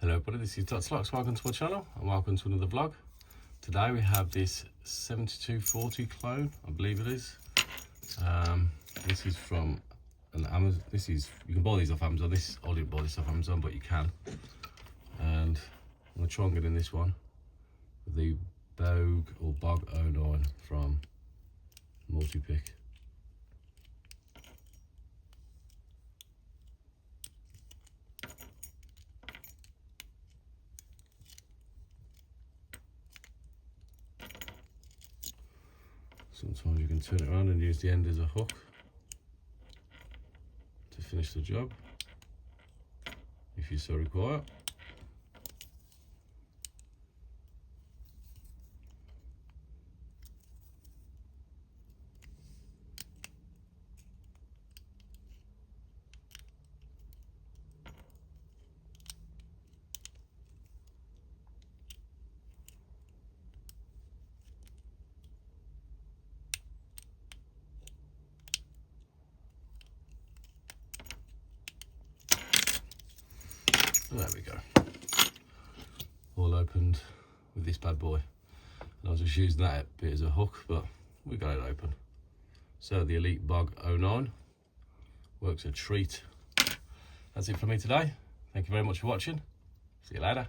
Hello everybody, this is Padlock. Welcome to my channel and welcome to another vlog. Today we have this 7240 clone, I believe it is. This is from an Amazon. You can buy these off Amazon. I didn't buy this off Amazon, but you can. And I'm going to try and get in this one with the BOG09 from Multi-Pick. Sometimes you can turn it around and use the end as a hook to finish the job, if you so require. There we go. All opened with this bad boy. And I was just using that bit as a hook, but we got it open. So the Elite BOG09 works a treat. That's it for me today. Thank you very much for watching. See you later.